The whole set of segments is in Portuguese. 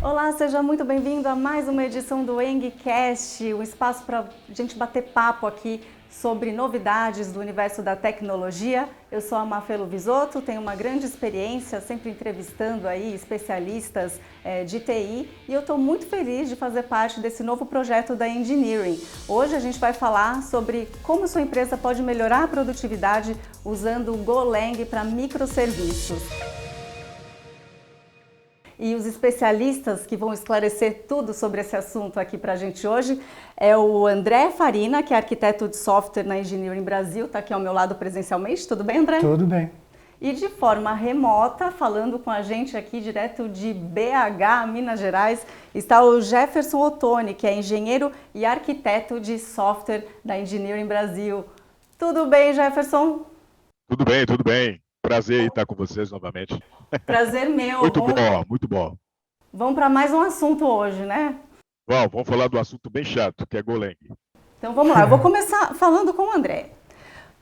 Olá, seja muito bem-vindo a mais uma edição do EngCast, um espaço para a gente bater papo aqui sobre novidades do universo da tecnologia. Eu sou a Mafelo Visoto, tenho uma grande experiência sempre entrevistando aí especialistas de TI e eu estou muito feliz de fazer parte desse novo projeto da Engineering. Hoje a gente vai falar sobre como sua empresa pode melhorar a produtividade usando o Golang para microserviços. E os especialistas que vão esclarecer tudo sobre esse assunto aqui para a gente hoje é o André Farina, que é arquiteto de software na Engineering Brasil, está aqui ao meu lado presencialmente. Tudo bem, André? Tudo bem. E de forma remota, falando com a gente aqui direto de BH, Minas Gerais, está o Jefferson Ottoni, que é engenheiro e arquiteto de software da Engineering Brasil. Tudo bem, Jefferson? Tudo bem, tudo bem. Prazer em estar com vocês novamente. Prazer meu. Muito bom, muito bom. Vamos para mais um assunto hoje, né? Vamos falar do assunto bem chato, que é Golang. Então vamos lá, eu vou começar falando com o André.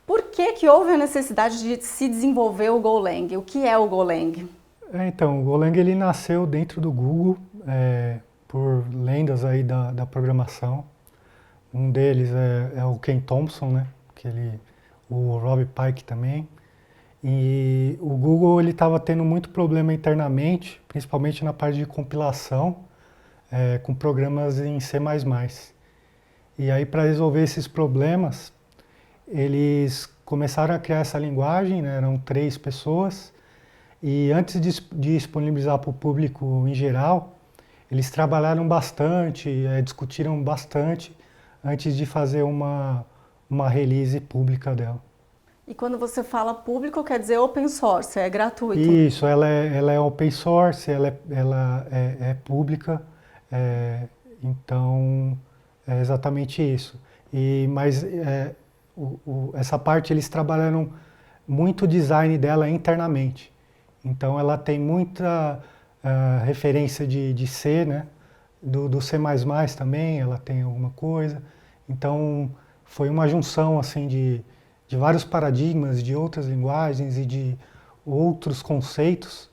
Por que houve a necessidade de se desenvolver o Golang? O que é o Golang? Então, o Golang ele nasceu dentro do Google por lendas aí da programação. Um deles é o Ken Thompson, né? O Rob Pike também. E o Google ele estava tendo muito problema internamente, principalmente na parte de compilação, com programas em C++. E aí, para resolver esses problemas, eles começaram a criar essa linguagem, né? Eram 3 pessoas, e antes de disponibilizar para o público em geral, eles trabalharam bastante, discutiram bastante, antes de fazer uma release pública dela. E quando você fala público, quer dizer open source, é gratuito? Isso, ela é open source, ela é pública, então é exatamente isso. Mas essa parte eles trabalharam muito o design dela internamente. Então ela tem muita referência de C, né? Do C++ também, ela tem alguma coisa. Então foi uma junção assim de vários paradigmas, de outras linguagens e de outros conceitos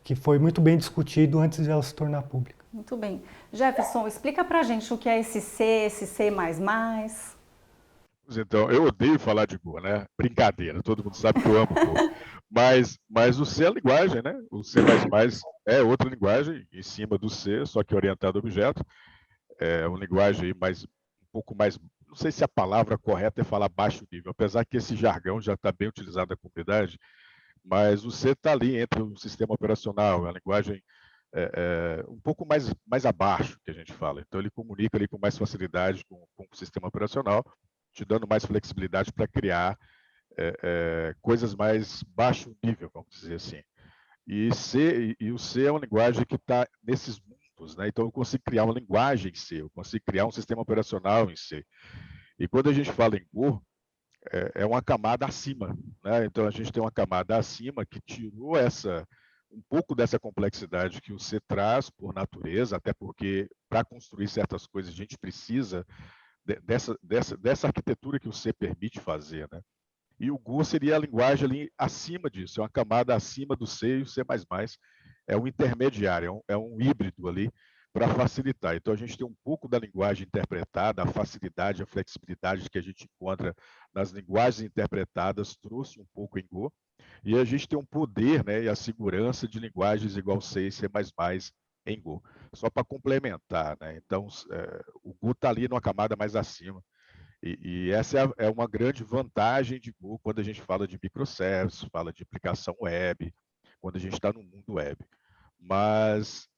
que foi muito bem discutido antes de ela se tornar pública. Muito bem. Jefferson, explica pra gente o que é esse C, esse C++. Então, eu odeio falar de Go, né? Brincadeira, todo mundo sabe que eu amo Go. Mas o C é a linguagem, né? O C++ é outra linguagem em cima do C, só que orientado a objeto. É uma linguagem um pouco mais, não sei se a palavra correta é falar baixo nível, apesar que esse jargão já está bem utilizado na comunidade, mas o C está ali entre o sistema operacional, a linguagem um pouco mais abaixo que a gente fala. Então ele comunica ali com mais facilidade com o sistema operacional, te dando mais flexibilidade para criar coisas mais baixo nível, vamos dizer assim. E o C é uma linguagem que está nesses mundos, né? Então eu consigo criar uma linguagem em C, eu consigo criar um sistema operacional em C. E quando a gente fala em Go, é uma camada acima, né? Então a gente tem uma camada acima que tirou um pouco dessa complexidade que o C traz por natureza, até porque para construir certas coisas a gente precisa dessa arquitetura que o C permite fazer, né? E o Go seria a linguagem ali acima disso, é uma camada acima do C e o C++. É um intermediário, é um híbrido ali para facilitar. Então, a gente tem um pouco da linguagem interpretada, a facilidade, a flexibilidade que a gente encontra nas linguagens interpretadas, trouxe um pouco em Go. E a gente tem um poder, né, e a segurança de linguagens igual C e C++ em Go. Só para complementar, né? Então, o Go está ali numa camada mais acima. E essa é uma grande vantagem de Go quando a gente fala de microservices, fala de aplicação web, quando a gente está no mundo web.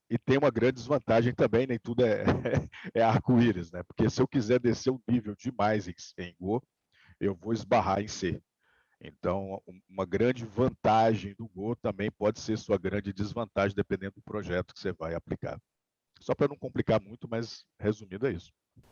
E tem uma grande desvantagem também, nem tudo é arco-íris, né? Porque se eu quiser descer o nível demais em Go, eu vou esbarrar em C. Então, uma grande vantagem do Go também pode ser sua grande desvantagem, dependendo do projeto que você vai aplicar. Só para não complicar muito, mas resumindo é isso.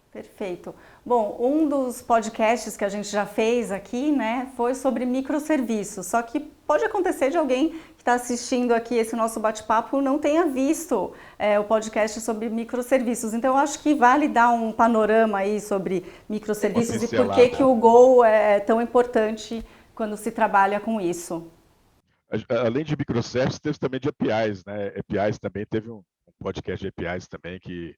Perfeito. Bom, um dos podcasts que a gente já fez aqui, né, foi sobre microserviços. Só que pode acontecer de alguém que está assistindo aqui esse nosso bate-papo não tenha visto o podcast sobre microserviços. Então, eu acho que vale dar um panorama aí sobre microserviços e por que o Go é tão importante quando se trabalha com isso. Além de microservices, teve também de APIs, né? APIs também teve um podcast de APIs também, que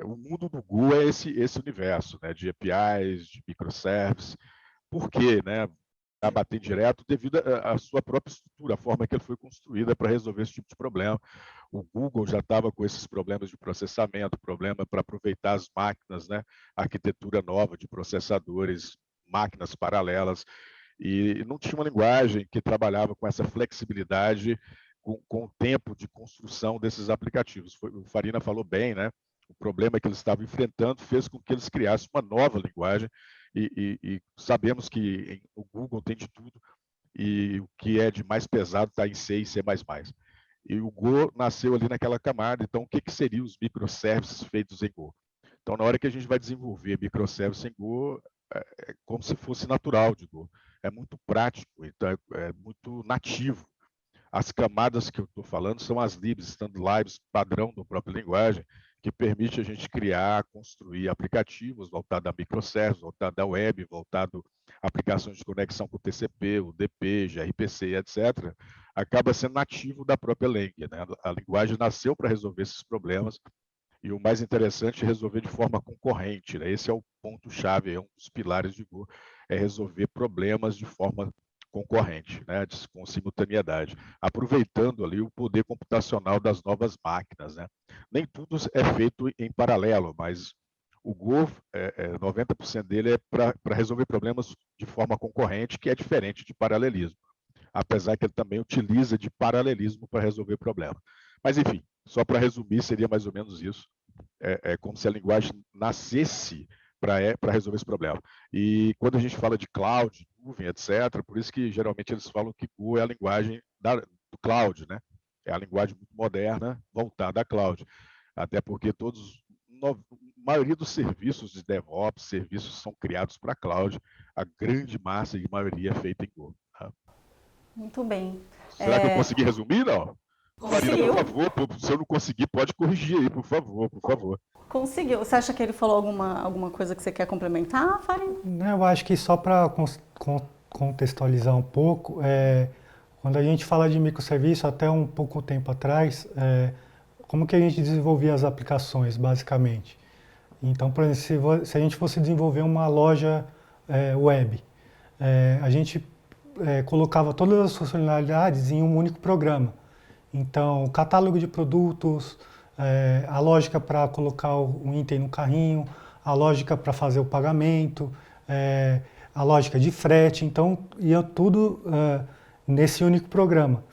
o mundo do Go é esse universo, né, de APIs, de microservices. Por quê? Né? A bater direto devido à sua própria estrutura, a forma que ele foi construída para resolver esse tipo de problema. O Google já estava com esses problemas de processamento, problema para aproveitar as máquinas, né? Arquitetura nova de processadores, máquinas paralelas, e não tinha uma linguagem que trabalhava com essa flexibilidade, com o tempo de construção desses aplicativos. O Farina falou bem, né? O problema que eles estavam enfrentando fez com que eles criassem uma nova linguagem, e sabemos que o Google tem de tudo, e o que é de mais pesado está em C e C++. E o Go nasceu ali naquela camada. Então, o que seriam os microservices feitos em Go? Então, na hora que a gente vai desenvolver microservices em Go, é como se fosse natural de Go. É muito prático, então é muito nativo. As camadas que eu estou falando são as libs, stand libs, padrão da própria linguagem, que permite a gente criar, construir aplicativos voltados a microservices, voltados à web, voltado a aplicações de conexão com o TCP, o DP, gRPC, etc. Acaba sendo nativo da própria Lang, né? A linguagem nasceu para resolver esses problemas, e o mais interessante é resolver de forma concorrente, né? Esse é o ponto-chave, é um dos pilares de Go, é resolver problemas de forma concorrente, né, com simultaneidade, aproveitando ali o poder computacional das novas máquinas, né? Nem tudo é feito em paralelo, mas o Go, 90% dele é para resolver problemas de forma concorrente, que é diferente de paralelismo, apesar que ele também utiliza de paralelismo para resolver problemas. Mas, enfim, só para resumir, seria mais ou menos isso. É como se a linguagem nascesse para resolver esse problema. E quando a gente fala de cloud, nuvem, etc., por isso que geralmente eles falam que Go é a linguagem do cloud, né? É a linguagem muito moderna, voltada à cloud. Até porque a maioria dos serviços de DevOps, serviços são criados para cloud, a grande massa e maioria é feita em Go. Tá? Muito bem. Será que eu consegui resumir, não? Conseguiu. Marina, por favor, se eu não conseguir, pode corrigir aí, por favor, por favor. Conseguiu. Você acha que ele falou alguma coisa que você quer complementar, Farina? Eu acho que só para contextualizar um pouco, quando a gente fala de microserviço, até um pouco tempo atrás, como que a gente desenvolvia as aplicações, basicamente? Então, por exemplo, se a gente fosse desenvolver uma loja web, a gente colocava todas as funcionalidades em um único programa. Então, o catálogo de produtos, a lógica para colocar um item no carrinho, a lógica para fazer o pagamento, a lógica de frete. Então, ia tudo nesse único programa.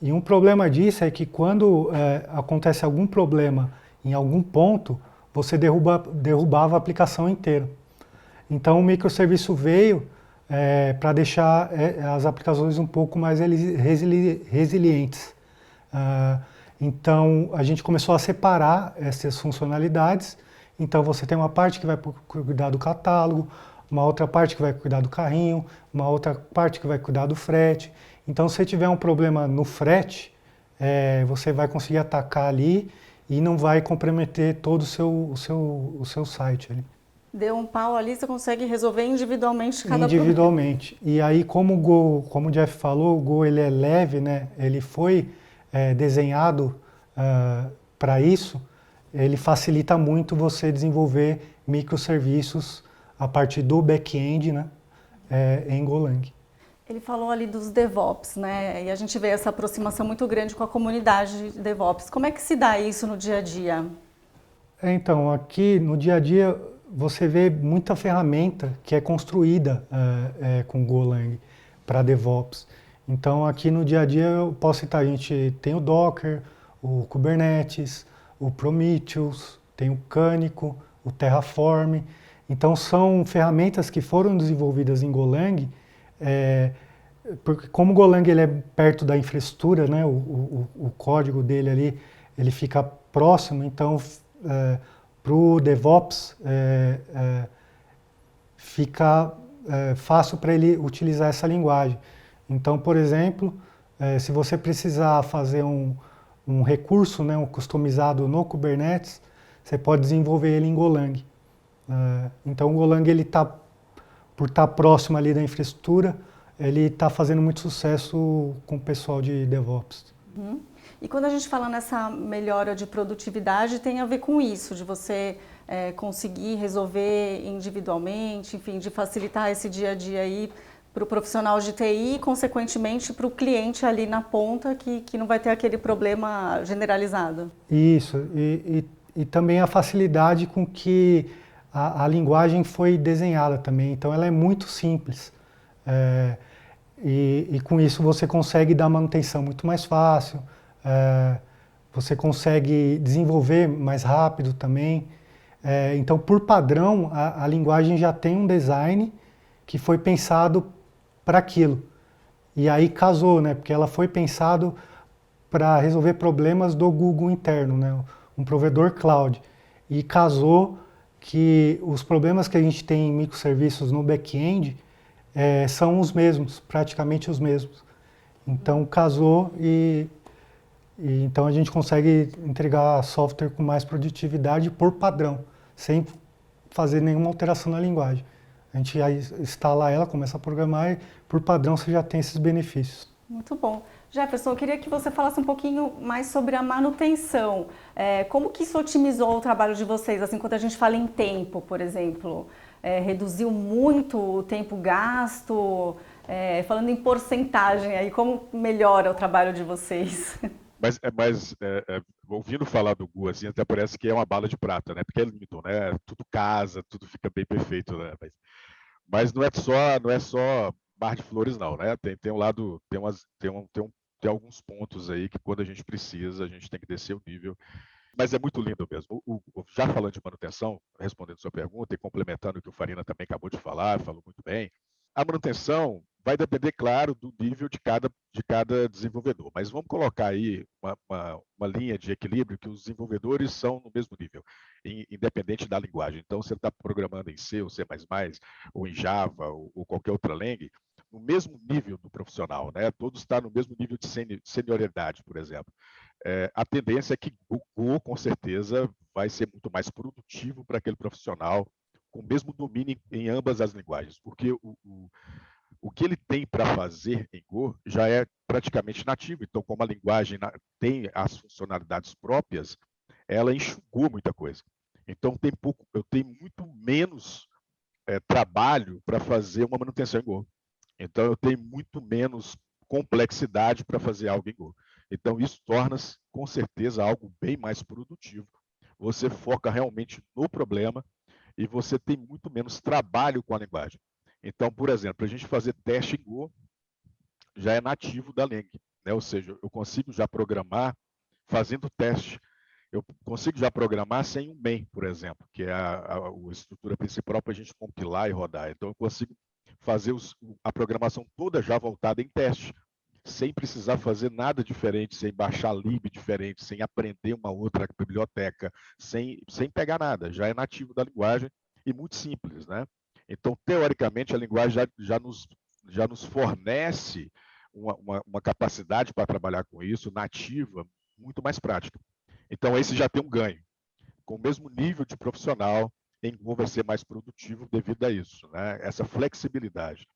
E um problema disso é que quando acontece algum problema em algum ponto, você derrubava a aplicação inteira. Então, o microserviço veio para deixar as aplicações um pouco mais resilientes. Então, a gente começou a separar essas funcionalidades. Então, você tem uma parte que vai cuidar do catálogo, uma outra parte que vai cuidar do carrinho, uma outra parte que vai cuidar do frete. Então, se tiver um problema no frete, você vai conseguir atacar ali e não vai comprometer todo o seu site ali. Deu um pau ali, você consegue resolver individualmente cada problema. Individualmente. E aí, como o Jeff falou, o Go ele é leve, né? Ele foi desenhado para isso, ele facilita muito você desenvolver microserviços a partir do back-end, né, em Golang. Ele falou ali dos DevOps, né? E a gente vê essa aproximação muito grande com a comunidade de DevOps. Como é que se dá isso no dia a dia? Então, aqui no dia a dia você vê muita ferramenta que é construída com Golang para DevOps. Então, aqui no dia a dia eu posso citar, a gente tem o Docker, o Kubernetes, o Prometheus, tem o Cânico, o Terraform. Então, são ferramentas que foram desenvolvidas em Golang, porque como o Golang ele é perto da infraestrutura, né, o código dele ali, ele fica próximo, então para o DevOps fica fácil para ele utilizar essa linguagem. Então, por exemplo, se você precisar fazer um recurso, né, um customizado no Kubernetes, você pode desenvolver ele em Golang. Então, o Golang, ele por estar próximo ali da infraestrutura, ele está fazendo muito sucesso com o pessoal de DevOps. E quando a gente fala nessa melhora de produtividade, tem a ver com isso, de você conseguir resolver individualmente, enfim, de facilitar esse dia a dia aí para o profissional de TI e, consequentemente, para o cliente ali na ponta que não vai ter aquele problema generalizado. Isso, e também a facilidade com que a linguagem foi desenhada também, então ela é muito simples. E com isso você consegue dar manutenção muito mais fácil, você consegue desenvolver mais rápido também. Então, por padrão, a linguagem já tem um design que foi pensado para aquilo. E aí casou, né? Porque ela foi pensado para resolver problemas do Google interno, né? Um provedor cloud. E casou que os problemas que a gente tem em microserviços no back-end são os mesmos, praticamente os mesmos. Então casou e então a gente consegue entregar software com mais produtividade por padrão, sem fazer nenhuma alteração na linguagem. A gente instala ela, começa a programar e por padrão você já tem esses benefícios. Muito bom. Jefferson, eu queria que você falasse um pouquinho mais sobre a manutenção. Como que isso otimizou o trabalho de vocês? Assim, quando a gente fala em tempo, por exemplo, reduziu muito o tempo gasto? Falando em porcentagem, aí, como melhora o trabalho de vocês? Mas ouvindo falar do Gu, assim, até parece que é uma bala de prata, né? Porque é lindo, né? Tudo casa, tudo fica bem perfeito, né? Mas não é só mar de flores, não, né? Tem um lado, tem alguns pontos aí que quando a gente precisa, a gente tem que descer o nível. Mas é muito lindo mesmo. Já falando de manutenção, respondendo sua pergunta e complementando o que o Farina também acabou de falar, falou muito bem, a manutenção vai depender, claro, do nível de cada desenvolvedor. Mas vamos colocar aí uma linha de equilíbrio que os desenvolvedores são no mesmo nível, independente da linguagem. Então, você está programando em C, ou C++, ou em Java, ou qualquer outra language, no mesmo nível do profissional, né? Todos estão no mesmo nível de senioridade, por exemplo. A tendência é que o Go, com certeza, vai ser muito mais produtivo para aquele profissional com o mesmo domínio em ambas as linguagens, porque o que ele tem para fazer em Go já é praticamente nativo. Então, como a linguagem tem as funcionalidades próprias, ela enxugou muita coisa. Então, eu tenho muito menos trabalho para fazer uma manutenção em Go. Então, eu tenho muito menos complexidade para fazer algo em Go. Então, isso torna-se, com certeza, algo bem mais produtivo. Você foca realmente no problema e você tem muito menos trabalho com a linguagem. Então, por exemplo, para a gente fazer teste em Go, já é nativo da Lang, né? Ou seja, eu consigo já programar fazendo teste. Eu consigo já programar sem um main, por exemplo, que é a estrutura principal para a gente compilar e rodar. Então, eu consigo fazer a programação toda já voltada em teste, sem precisar fazer nada diferente, sem baixar lib diferente, sem aprender uma outra biblioteca, sem pegar nada. Já é nativo da linguagem e muito simples, né? Então, teoricamente, a linguagem já nos fornece uma capacidade para trabalhar com isso, nativa, muito mais prática. Então, esse já tem um ganho. Com o mesmo nível de profissional, em Go vai ser mais produtivo devido a isso, né? Essa flexibilidade.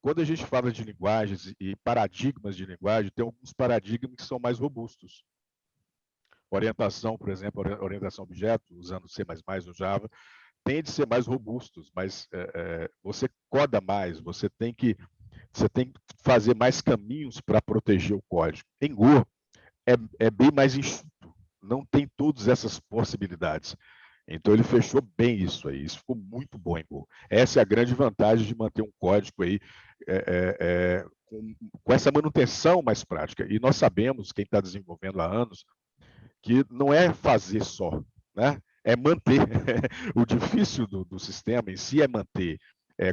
Quando a gente fala de linguagens e paradigmas de linguagem, tem alguns paradigmas que são mais robustos. Orientação, por exemplo, orientação a objeto, usando C++ ou Java, tende a ser mais robustos, mas você coda mais, você tem que fazer mais caminhos para proteger o código. Em Go, é bem mais enxuto, não tem todas essas possibilidades. Então, ele fechou bem isso aí. Isso ficou muito bom em Go. Essa é a grande vantagem de manter um código aí com essa manutenção mais prática. E nós sabemos, quem está desenvolvendo há anos, que não é fazer só, né? É manter. O difícil do sistema em si é manter.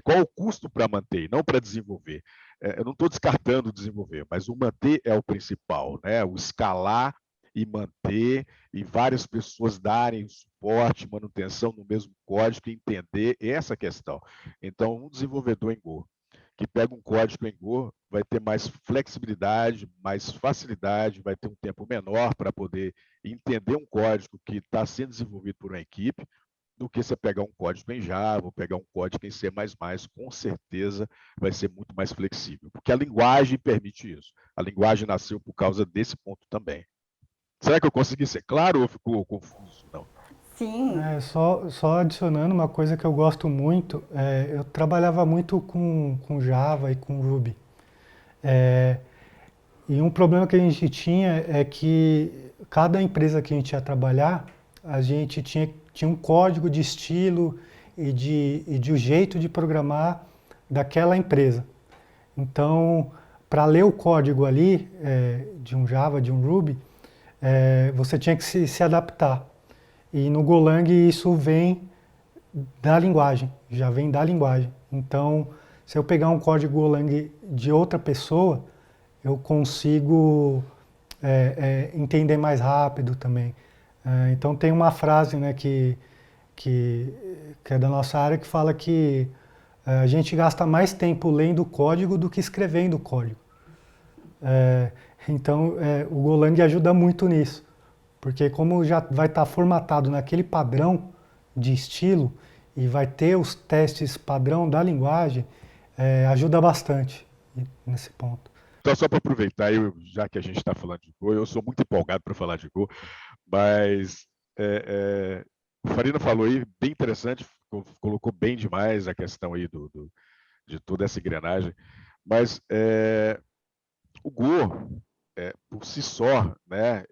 Qual o custo para manter, não para desenvolver? Eu não estou descartando desenvolver, mas o manter é o principal, né? O escalar e manter, e várias pessoas darem suporte, manutenção no mesmo código, e entender essa questão. Então, um desenvolvedor em Go que pega um código em Go vai ter mais flexibilidade, mais facilidade, vai ter um tempo menor para poder entender um código que está sendo desenvolvido por uma equipe, do que você pegar um código em Java ou pegar um código em C++, com certeza vai ser muito mais flexível, porque a linguagem permite isso. A linguagem nasceu por causa desse ponto também. Será que eu consegui ser claro ou ficou confuso? Não. Sim. Só adicionando uma coisa que eu gosto muito, eu trabalhava muito com Java e com Ruby. É, e um problema que a gente tinha é que cada empresa que a gente ia trabalhar, a gente tinha um código de estilo e de um jeito de programar daquela empresa. Então, para ler o código ali, de um Java, de um Ruby, você tinha que se adaptar. E no Golang isso vem da linguagem, já vem da linguagem. Então, se eu pegar um código Golang de outra pessoa, eu consigo entender mais rápido também. Então tem uma frase, né, que, que é da nossa área que fala que a gente gasta mais tempo lendo código do que escrevendo código. É, então o Golang ajuda muito nisso, porque como já vai estar formatado naquele padrão de estilo e vai ter os testes padrão da linguagem, ajuda bastante nesse ponto. Então, só para aproveitar, já que a gente está falando de Go, eu sou muito empolgado para falar de Go, mas o Farina falou aí, bem interessante, colocou bem demais a questão aí de toda essa engrenagem, mas o Go, por si só, né,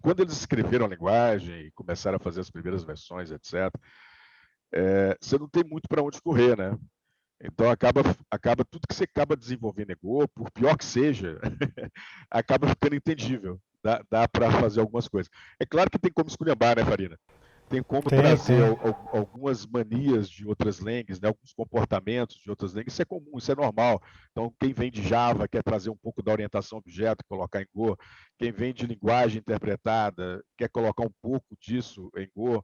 quando eles escreveram a linguagem e começaram a fazer as primeiras versões, etc., você não tem muito para onde correr, né? Então acaba tudo que você acaba desenvolvendo em Go, por pior que seja, acaba ficando entendível. Dá para fazer algumas coisas. É claro que tem como esculhambar, né, Farina? Tem como trazer Tem. algumas manias de outras línguas, né, alguns comportamentos de outras línguas. Isso é comum, isso é normal. Então, quem vem de Java quer trazer um pouco da orientação objeto, colocar em Go. Quem vem de linguagem interpretada quer colocar um pouco disso em Go.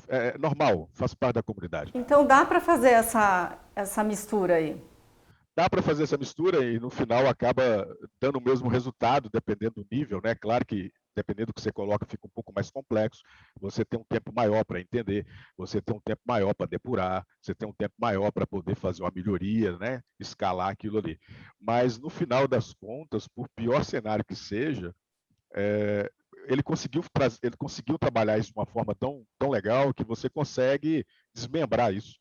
É normal, faz parte da comunidade. Então dá para fazer essa mistura aí. Dá para fazer essa mistura e no final acaba dando o mesmo resultado, dependendo do nível, né? Claro que dependendo do que você coloca, fica um pouco mais complexo. Você tem um tempo maior para entender, você tem um tempo maior para depurar, você tem um tempo maior para poder fazer uma melhoria, né? Escalar aquilo ali. Mas no final das contas, por pior cenário que seja, ele conseguiu trabalhar isso de uma forma tão legal que você consegue desmembrar isso.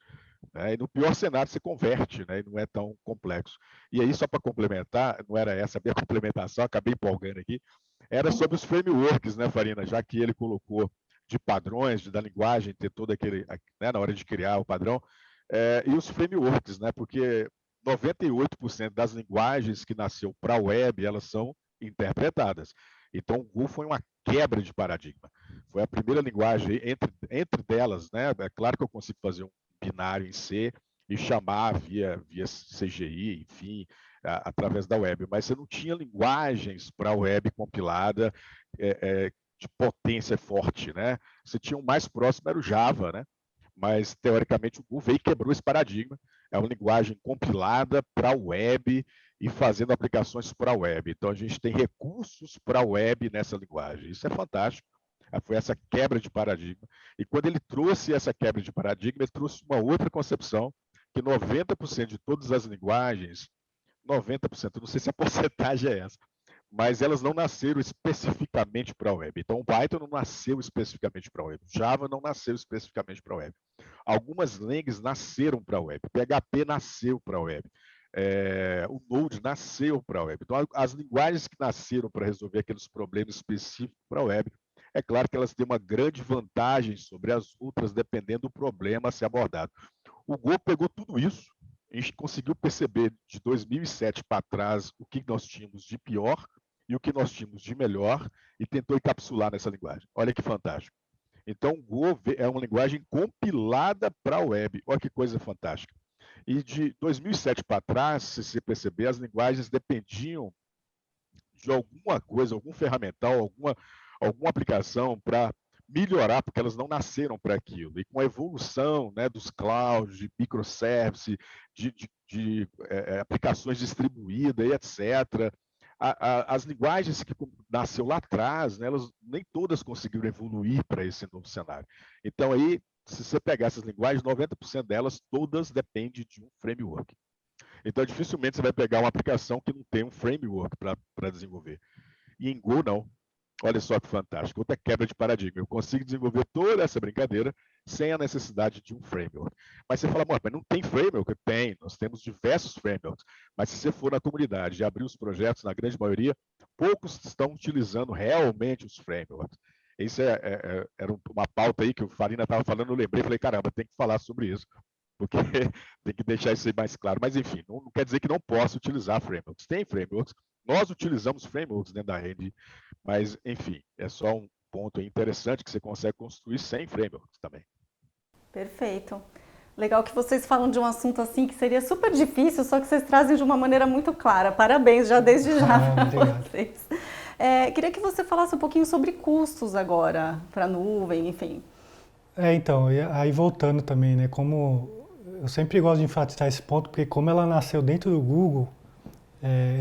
Né? E no pior cenário você converte, né? E não é tão complexo. E aí, só para complementar, não era essa a minha complementação, acabei empolgando aqui, era sobre os frameworks, né, Farina? Já que ele colocou de padrões, da linguagem, ter todo aquele, né, na hora de criar o padrão, e os frameworks, né? Porque 98% das linguagens que nasceu para a web, elas são interpretadas. Então, o Go foi uma quebra de paradigma. Foi a primeira linguagem, entre delas, né? É claro que eu consigo fazer um binário em C e chamar via CGI, enfim, através da web, mas você não tinha linguagens para a web compilada de potência forte, né? Você tinha o mais próximo era o Java, né? Mas teoricamente o Go veio e quebrou esse paradigma. É uma linguagem compilada para a web e fazendo aplicações para a web. Então a gente tem recursos para a web nessa linguagem. Isso é fantástico. Foi essa quebra de paradigma. E quando ele trouxe essa quebra de paradigma, ele trouxe uma outra concepção, que 90% de todas as linguagens, 90%, não sei se a porcentagem é essa, mas elas não nasceram especificamente para a web. Então, o Python não nasceu especificamente para a web. Java não nasceu especificamente para a web. Algumas línguas nasceram para a web. PHP nasceu para a web. O Node nasceu para a web. Então, as linguagens que nasceram para resolver aqueles problemas específicos para a web, é claro que elas têm uma grande vantagem sobre as outras, dependendo do problema a ser abordado. O Go pegou tudo isso, a gente conseguiu perceber de 2007 para trás o que nós tínhamos de pior e o que nós tínhamos de melhor e tentou encapsular nessa linguagem. Olha que fantástico. Então, o Go é uma linguagem compilada para a web. Olha que coisa fantástica. E de 2007 para trás, se você perceber, as linguagens dependiam de alguma coisa, algum ferramental, alguma aplicação para melhorar, porque elas não nasceram para aquilo. E com a evolução, né, dos clouds, de microservices, de aplicações distribuídas, etc., as linguagens que nasceu lá atrás, né, elas nem todas conseguiram evoluir para esse novo cenário. Então, aí, se você pegar essas linguagens, 90% delas, todas dependem de um framework. Então, dificilmente você vai pegar uma aplicação que não tem um framework para desenvolver. E em Go, não. Olha só que fantástico. Outra quebra de paradigma. Eu consigo desenvolver toda essa brincadeira sem a necessidade de um framework. Mas você fala, mas não tem framework? Tem, nós temos diversos frameworks. Mas se você for na comunidade e abrir os projetos, na grande maioria, poucos estão utilizando realmente os frameworks. Isso era uma pauta aí que o Farina estava falando, eu lembrei, falei, caramba, tem que falar sobre isso, porque tem que deixar isso aí mais claro. Mas, enfim, não quer dizer que não possa utilizar frameworks. Tem frameworks, nós utilizamos frameworks dentro da Rende, mas, enfim, é só um ponto interessante que você consegue construir sem frameworks também. Perfeito. Legal que vocês falam de um assunto assim que seria super difícil, só que vocês trazem de uma maneira muito clara. Parabéns já desde já para vocês. Queria que você falasse um pouquinho sobre custos agora, para a nuvem, enfim. Então, aí voltando também, né, como eu sempre gosto de enfatizar esse ponto, porque como ela nasceu dentro do Google,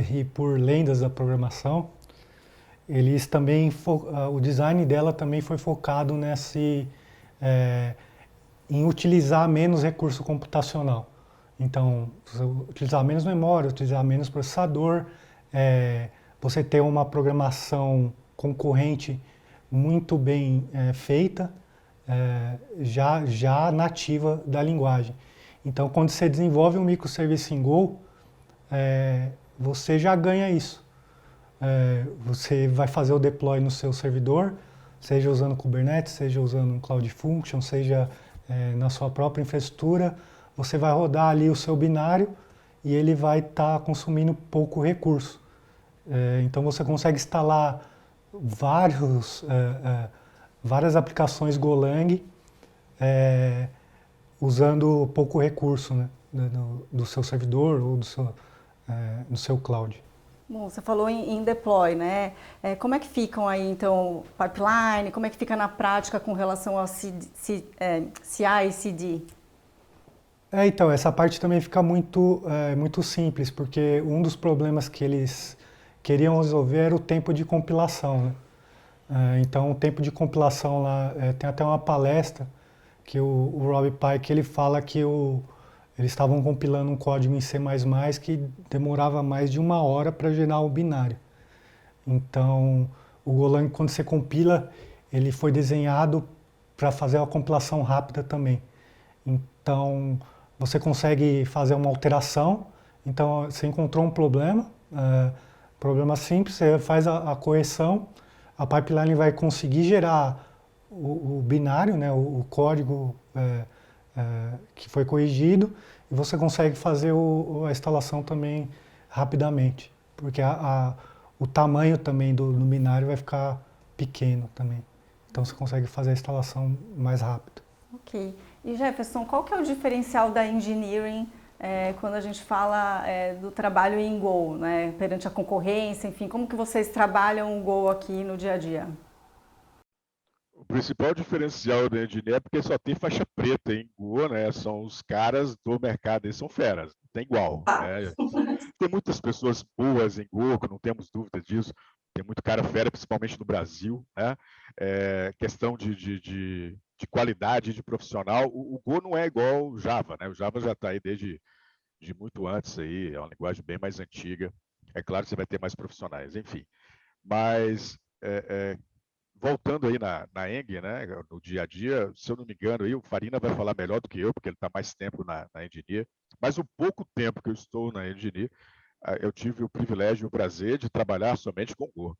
e por lendas da programação, eles também, o design dela também foi focado em utilizar menos recurso computacional. Então, utilizar menos memória, utilizar menos processador, você ter uma programação concorrente muito bem feita, já nativa da linguagem. Então, quando você desenvolve um microserviço em Go, você já ganha isso. Você vai fazer o deploy no seu servidor, seja usando Kubernetes, seja usando um Cloud Function, seja na sua própria infraestrutura, você vai rodar ali o seu binário e ele vai estar consumindo pouco recurso. Então você consegue instalar várias aplicações Golang usando pouco recurso, né, do seu servidor ou do seu cloud. Bom, você falou em deploy, né? Como é que ficam aí, então, pipeline? Como é que fica na prática com relação ao CI e CD? Então, essa parte também fica muito simples, porque um dos problemas que eles queriam resolver era o tempo de compilação, né? Então, o tempo de compilação lá, tem até uma palestra que o Rob Pike, ele fala que eles estavam compilando um código em C++ que demorava mais de 1 hora para gerar o binário. Então, o Golang, quando você compila, ele foi desenhado para fazer a compilação rápida também. Então, você consegue fazer uma alteração. Então, você encontrou um problema simples, você faz a correção, a pipeline vai conseguir gerar o binário, né, o código que foi corrigido, e você consegue fazer a instalação também rapidamente, porque o tamanho também do binário vai ficar pequeno também. Então você consegue fazer a instalação mais rápido. Ok. E Jefferson, qual que é o diferencial da engineering quando a gente fala do trabalho em Go, né, perante a concorrência, enfim, como que vocês trabalham o Go aqui no dia a dia? O principal diferencial da Engineer é porque só tem faixa preta em Go, né? São os caras do mercado, eles são feras, não tem igual. Né? Tem muitas pessoas boas em Go, que não temos dúvida disso. Tem muito cara fera, principalmente no Brasil, né? Questão de qualidade de profissional. O Go não é igual o Java, né? O Java já está aí desde muito antes aí, é uma linguagem bem mais antiga. É claro que você vai ter mais profissionais, enfim. Mas voltando aí na Eng, né, no dia a dia, se eu não me engano, aí, o Farina vai falar melhor do que eu, porque ele está mais tempo na Engineer, mas o pouco tempo que eu estou na Engineer, eu tive o privilégio e o prazer de trabalhar somente com Go.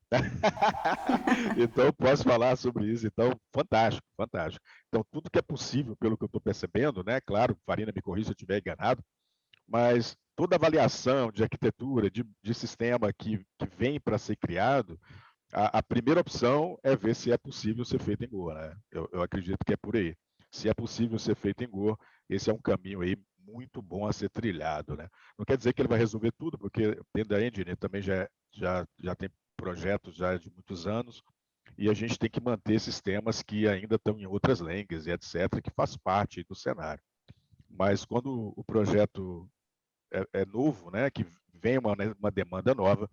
Então, eu posso falar sobre isso. Então, fantástico, fantástico. Então, tudo que é possível, pelo que eu estou percebendo, né, claro, Farina me corrija se eu estiver enganado, mas toda avaliação de arquitetura, de sistema que vem para ser criado, a primeira opção é ver se é possível ser feito em Go, né? Eu acredito que é por aí. Se é possível ser feito em Go, esse é um caminho aí muito bom a ser trilhado, né? Não quer dizer que ele vai resolver tudo, porque dentro da Engine também já tem projetos já de muitos anos, e a gente tem que manter sistemas que ainda estão em outras línguas e etc., que faz parte do cenário. Mas quando o projeto é novo, né, que vem uma demanda nova,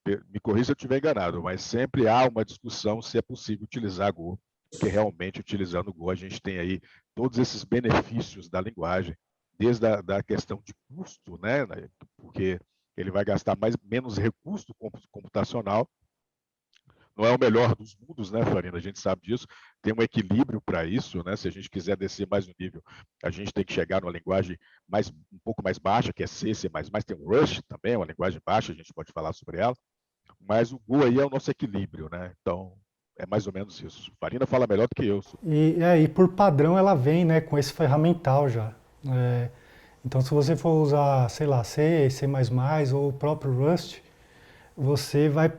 me corrija se eu estiver enganado, mas sempre há uma discussão se é possível utilizar Go, porque realmente utilizando o Go a gente tem aí todos esses benefícios da linguagem, desde da questão de custo, né, porque ele vai gastar menos recurso computacional. Não é o melhor dos mundos, né, Farina? A gente sabe disso. Tem um equilíbrio para isso, né? Se a gente quiser descer mais um nível, a gente tem que chegar numa linguagem um pouco mais baixa, que é C, C++. Tem o Rust também, uma linguagem baixa, a gente pode falar sobre ela. Mas o Go aí é o nosso equilíbrio, né? Então, é mais ou menos isso. Farina fala melhor do que eu. E por padrão ela vem, né, com esse ferramental já. Então, se você for usar, sei lá, C, C++ ou o próprio Rust, você vai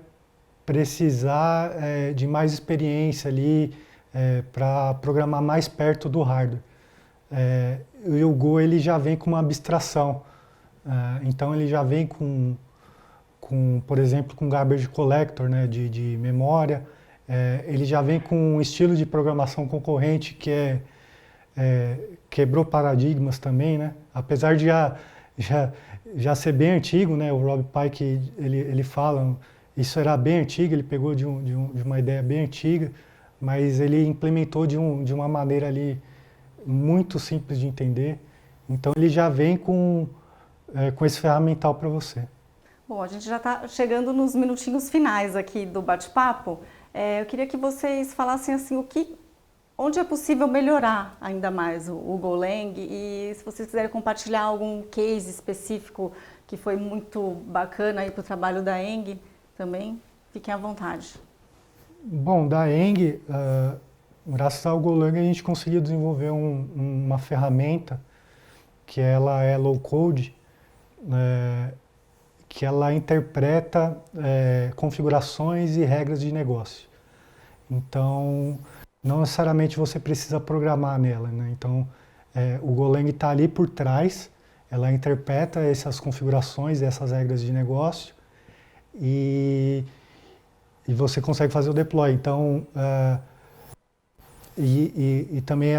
precisar de mais experiência ali para programar mais perto do hardware. E o Go ele já vem com uma abstração. Então, ele já vem com, por exemplo, com garbage collector, né, de memória. Ele já vem com um estilo de programação concorrente que quebrou paradigmas também, né? Apesar de já ser bem antigo, né? O Rob Pike ele fala, isso era bem antigo, ele pegou de uma ideia bem antiga, mas ele implementou de uma maneira ali muito simples de entender. Então ele já vem com esse ferramental para você. Bom, a gente já está chegando nos minutinhos finais aqui do bate-papo. Eu queria que vocês falassem assim onde é possível melhorar ainda mais o Golang, e se vocês quiserem compartilhar algum case específico que foi muito bacana aí para o trabalho da Eng também, fiquem à vontade. Bom, da Eng, graças ao Golang a gente conseguiu desenvolver uma ferramenta que ela é low code, que ela interpreta configurações e regras de negócio. Então, não necessariamente você precisa programar nela, né? Então, o Golang está ali por trás, ela interpreta essas configurações, essas regras de negócio e você consegue fazer o deploy. Então, e também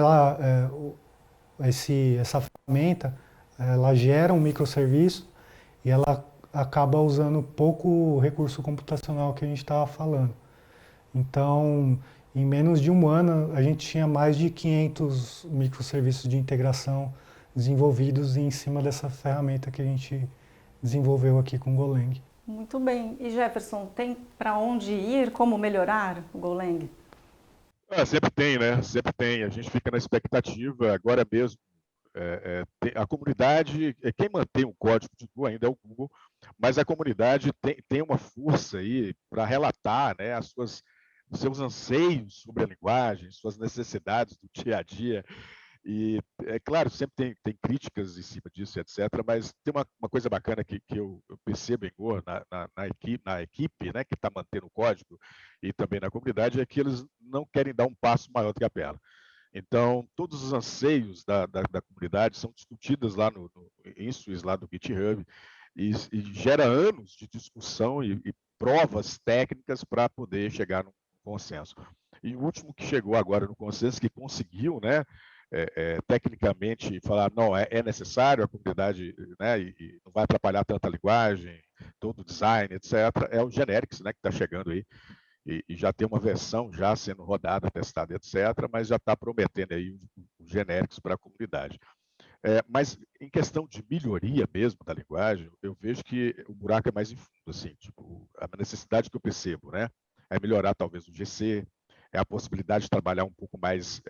essa ferramenta, ela gera um microserviço e ela acaba usando pouco recurso computacional que a gente estava falando. Então, em menos de um ano, a gente tinha mais de 500 microserviços de integração desenvolvidos em cima dessa ferramenta que a gente desenvolveu aqui com o Golang. Muito bem. E Jefferson, tem para onde ir? Como melhorar o Golang? Sempre tem, né? Sempre tem. A gente fica na expectativa. Agora mesmo, a comunidade, quem mantém o código de Go ainda é o Google, mas a comunidade tem uma força aí para relatar, né, os seus anseios sobre a linguagem, suas necessidades do dia a dia. E, é claro, sempre tem críticas em cima disso, etc., mas tem uma coisa bacana que eu percebo em Go, na equipe, né, que está mantendo o código, e também na comunidade, é que eles não querem dar um passo maior do que a perna. Então, todos os anseios da comunidade são discutidos lá no InSwiss, lá do GitHub, e gera anos de discussão e provas técnicas para poder chegar num consenso. E o último que chegou agora no consenso, que conseguiu, né, tecnicamente falar, não, é necessário a comunidade, né, e não vai atrapalhar tanta linguagem, todo o design, etc., é o Generics, né, que está chegando aí. E já tem uma versão já sendo rodada, testada, etc., mas já está prometendo aí os genéricos para a comunidade. Mas em questão de melhoria mesmo da linguagem, eu vejo que o buraco é mais em fundo, assim, tipo, a necessidade que eu percebo, né, é melhorar talvez o GC, é a possibilidade de trabalhar um pouco mais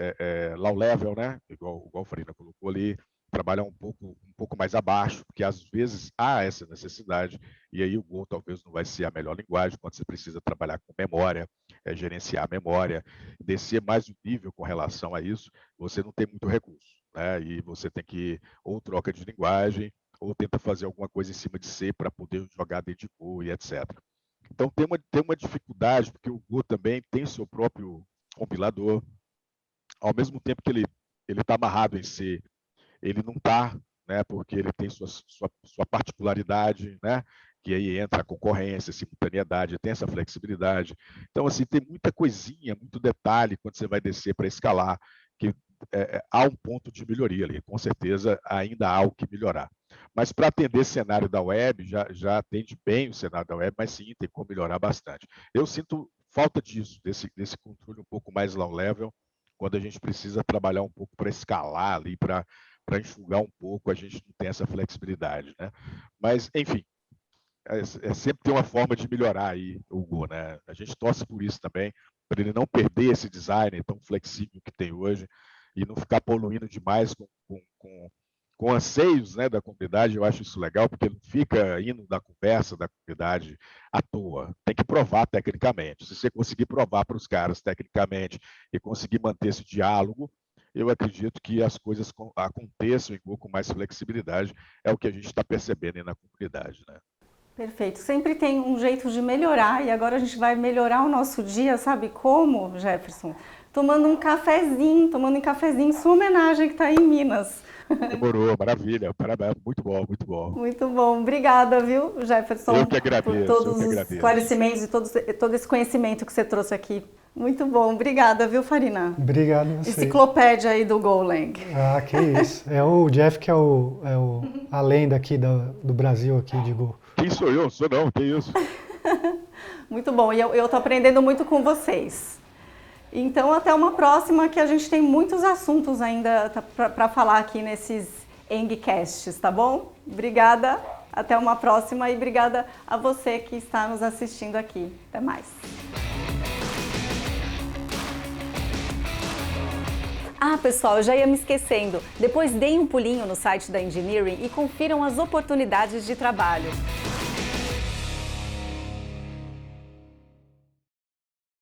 low level, né, igual a Farina colocou ali, trabalhar um pouco mais abaixo, porque às vezes há essa necessidade, e aí o Go talvez não vai ser a melhor linguagem quando você precisa trabalhar com memória, gerenciar a memória, descer mais o nível com relação a isso, você não tem muito recurso, né? E você tem que ou troca de linguagem, ou tenta fazer alguma coisa em cima de C para poder jogar dentro de Go e etc. Então tem uma dificuldade, porque o Go também tem seu próprio compilador, ao mesmo tempo que ele está amarrado em C, ele não está, né, porque ele tem sua particularidade, né, que aí entra a concorrência, simultaneidade, tem essa flexibilidade. Então, assim, tem muita coisinha, muito detalhe quando você vai descer para escalar, que há um ponto de melhoria ali. Com certeza, ainda há o que melhorar. Mas para atender esse cenário da web, já atende bem o cenário da web, mas sim, tem como melhorar bastante. Eu sinto falta disso, desse controle um pouco mais low level, quando a gente precisa trabalhar um pouco para escalar ali, para enxugar um pouco, a gente não tem essa flexibilidade, né? Mas, enfim, sempre tem uma forma de melhorar aí o Go, né? A gente torce por isso também, para ele não perder esse design tão flexível que tem hoje e não ficar poluindo demais com anseios, né, da comunidade. Eu acho isso legal, porque não fica indo da conversa da comunidade à toa. Tem que provar tecnicamente. Se você conseguir provar para os caras tecnicamente e conseguir manter esse diálogo, eu acredito que as coisas aconteçam com mais flexibilidade. É o que a gente está percebendo aí na comunidade, né? Perfeito. Sempre tem um jeito de melhorar e agora a gente vai melhorar o nosso dia, sabe como, Jefferson? Tomando um cafezinho, em sua homenagem que está aí em Minas. Demorou, maravilha, parabéns, muito bom, muito bom. Muito bom, obrigada, viu, Jefferson, Eu que agradeço, por todos os esclarecimentos e todo esse conhecimento que você trouxe aqui. Muito bom, obrigada, viu, Farina? Obrigado a vocês. Enciclopédia aí do Golang. Ah, que isso. É o Jeff que é a lenda aqui do Brasil aqui de Go. Quem sou eu? Sou não, que isso? Muito bom, e eu tô aprendendo muito com vocês. Então, até uma próxima, que a gente tem muitos assuntos ainda para falar aqui nesses Engcasts, tá bom? Obrigada, até uma próxima e obrigada a você que está nos assistindo aqui. Até mais. Ah, pessoal, eu já ia me esquecendo. Depois deem um pulinho no site da Engineering e confiram as oportunidades de trabalho.